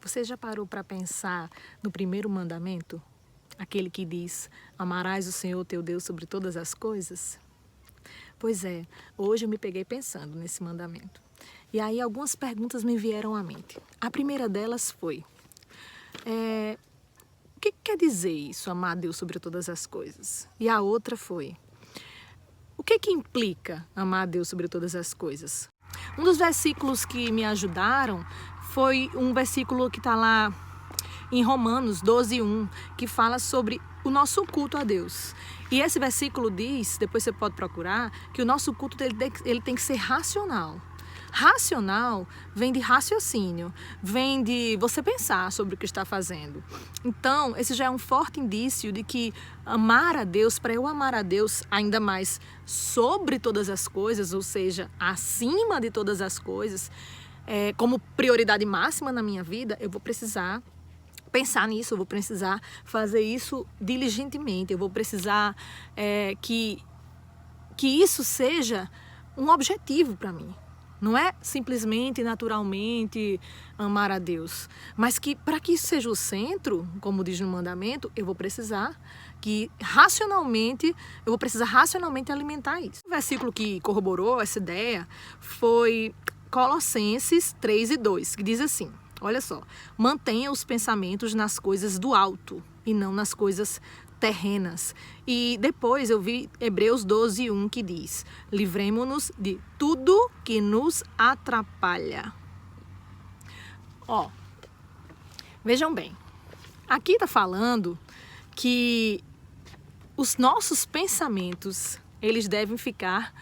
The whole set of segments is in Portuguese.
Você já parou para pensar no primeiro mandamento? Aquele que diz, amarás o Senhor teu Deus sobre todas as coisas? Pois é, hoje eu me peguei pensando nesse mandamento. E aí algumas perguntas me vieram à mente. A primeira delas foi, o que quer dizer isso, amar a Deus sobre todas as coisas? E a outra foi, o que implica amar a Deus sobre todas as coisas? Um dos versículos que me ajudaram foi um versículo que está lá em Romanos 12:1, que fala sobre o nosso culto a Deus. E esse versículo diz, depois você pode procurar, que o nosso culto ele tem que ser racional. Racional vem de raciocínio, vem de você pensar sobre o que está fazendo. Então, esse já é um forte indício de que amar a Deus, para eu amar a Deus ainda mais sobre todas as coisas, ou seja, acima de todas as coisas, como prioridade máxima na minha vida, eu vou precisar pensar nisso, eu vou precisar fazer isso diligentemente, eu vou precisar que isso seja um objetivo para mim. Não é simplesmente, naturalmente, amar a Deus. Mas que para que isso seja o centro, como diz no mandamento, eu vou precisar racionalmente alimentar isso. O versículo que corroborou essa ideia foi Colossenses 3:2, que diz assim, olha só, mantenha os pensamentos nas coisas do alto e não nas coisas terrenas. E depois eu vi Hebreus 12:1 que diz, livremo-nos de tudo que nos atrapalha. Vejam bem, aqui está falando que os nossos pensamentos, eles devem ficar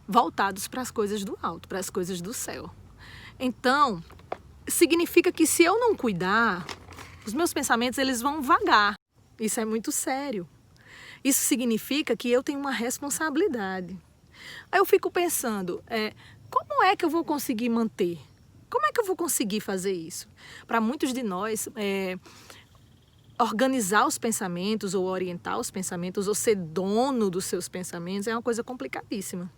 voltados para as coisas do alto, para as coisas do céu. Então, significa que se eu não cuidar, os meus pensamentos eles vão vagar. Isso é muito sério. Isso significa que eu tenho uma responsabilidade. Aí eu fico pensando, como é que eu vou conseguir manter? Como é que eu vou conseguir fazer isso? Para muitos de nós, organizar os pensamentos ou orientar os pensamentos ou ser dono dos seus pensamentos é uma coisa complicadíssima.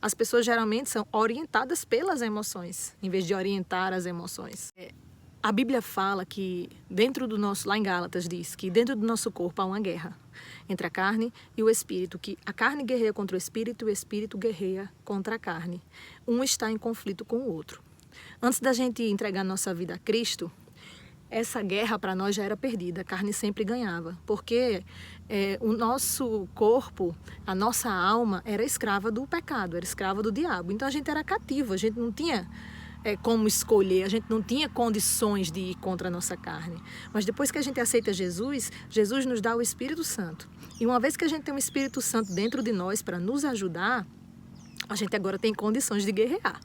As pessoas geralmente são orientadas pelas emoções, em vez de orientar as emoções. A Bíblia fala que dentro do nosso, lá em Gálatas diz que dentro do nosso corpo há uma guerra entre a carne e o espírito, que a carne guerreia contra o espírito guerreia contra a carne. Um está em conflito com o outro. Antes da gente entregar nossa vida a Cristo, essa guerra para nós já era perdida, a carne sempre ganhava, porque o nosso corpo, a nossa alma era escrava do pecado, era escrava do diabo. Então a gente era cativo, a gente não tinha como escolher, a gente não tinha condições de ir contra a nossa carne. Mas depois que a gente aceita Jesus, Jesus nos dá o Espírito Santo. E uma vez que a gente tem o Espírito Santo dentro de nós para nos ajudar, a gente agora tem condições de guerrear.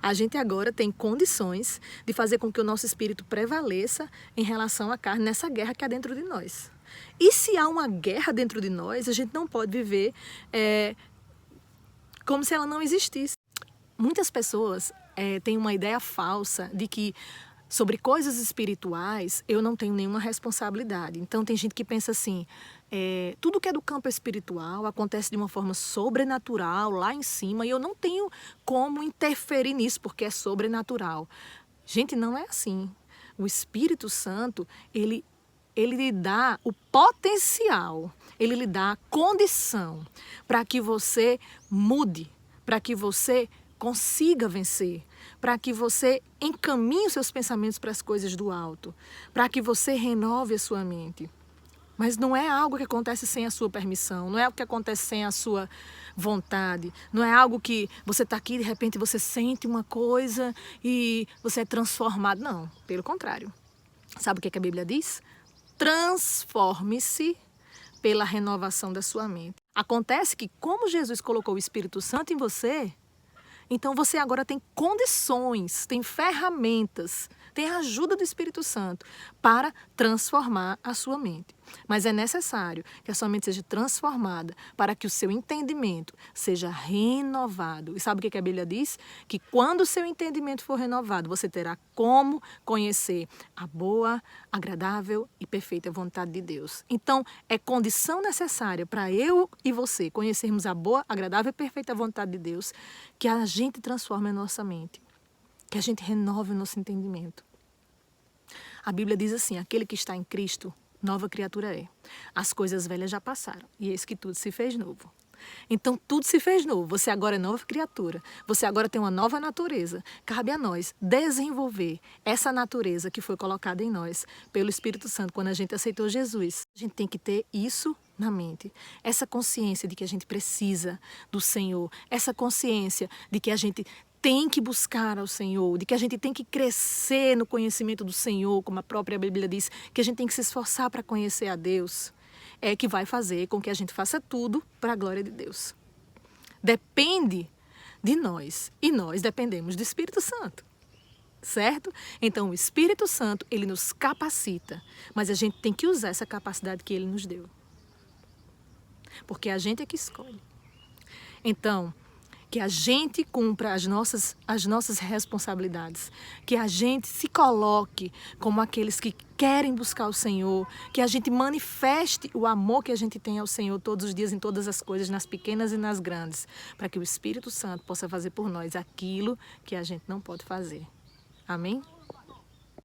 A gente agora tem condições de fazer com que o nosso espírito prevaleça em relação à carne nessa guerra que há dentro de nós. E se há uma guerra dentro de nós, a gente não pode viver como se ela não existisse. Muitas pessoas têm uma ideia falsa de que sobre coisas espirituais eu não tenho nenhuma responsabilidade. Então tem gente que pensa assim, tudo que é do campo espiritual acontece de uma forma sobrenatural lá em cima e eu não tenho como interferir nisso porque é sobrenatural. Gente, não é assim. O Espírito Santo, ele lhe dá o potencial, ele lhe dá a condição para que você mude, para que você consiga vencer, para que você encaminhe os seus pensamentos para as coisas do alto, para que você renove a sua mente. Mas não é algo que acontece sem a sua permissão, não é algo que acontece sem a sua vontade, não é algo que você está aqui e de repente você sente uma coisa e você é transformado. Não, pelo contrário. Sabe o que a Bíblia diz? Transforme-se pela renovação da sua mente. Acontece que como Jesus colocou o Espírito Santo em você, então você agora tem condições, tem ferramentas, tem a ajuda do Espírito Santo para transformar a sua mente. Mas é necessário que a sua mente seja transformada para que o seu entendimento seja renovado. E sabe o que a Bíblia diz? Que quando o seu entendimento for renovado, você terá como conhecer a boa, agradável e perfeita vontade de Deus. Então, é condição necessária para eu e você conhecermos a boa, agradável e perfeita vontade de Deus que a gente transforme a nossa mente, que a gente renove o nosso entendimento. A Bíblia diz assim, aquele que está em Cristo, nova criatura é. As coisas velhas já passaram, e eis que tudo se fez novo. Então, tudo se fez novo. Você agora é nova criatura. Você agora tem uma nova natureza. Cabe a nós desenvolver essa natureza que foi colocada em nós pelo Espírito Santo quando a gente aceitou Jesus. A gente tem que ter isso na mente. Essa consciência de que a gente precisa do Senhor. Essa consciência de que a gente tem que buscar ao Senhor, de que a gente tem que crescer no conhecimento do Senhor, como a própria Bíblia diz, que a gente tem que se esforçar para conhecer a Deus. É que vai fazer com que a gente faça tudo para a glória de Deus. Depende de nós e nós dependemos do Espírito Santo, certo? Então o Espírito Santo, ele nos capacita, mas a gente tem que usar essa capacidade que ele nos deu. Porque a gente é que escolhe. Então, que a gente cumpra as nossas responsabilidades, que a gente se coloque como aqueles que querem buscar o Senhor, que a gente manifeste o amor que a gente tem ao Senhor todos os dias, em todas as coisas, nas pequenas e nas grandes, para que o Espírito Santo possa fazer por nós aquilo que a gente não pode fazer. Amém?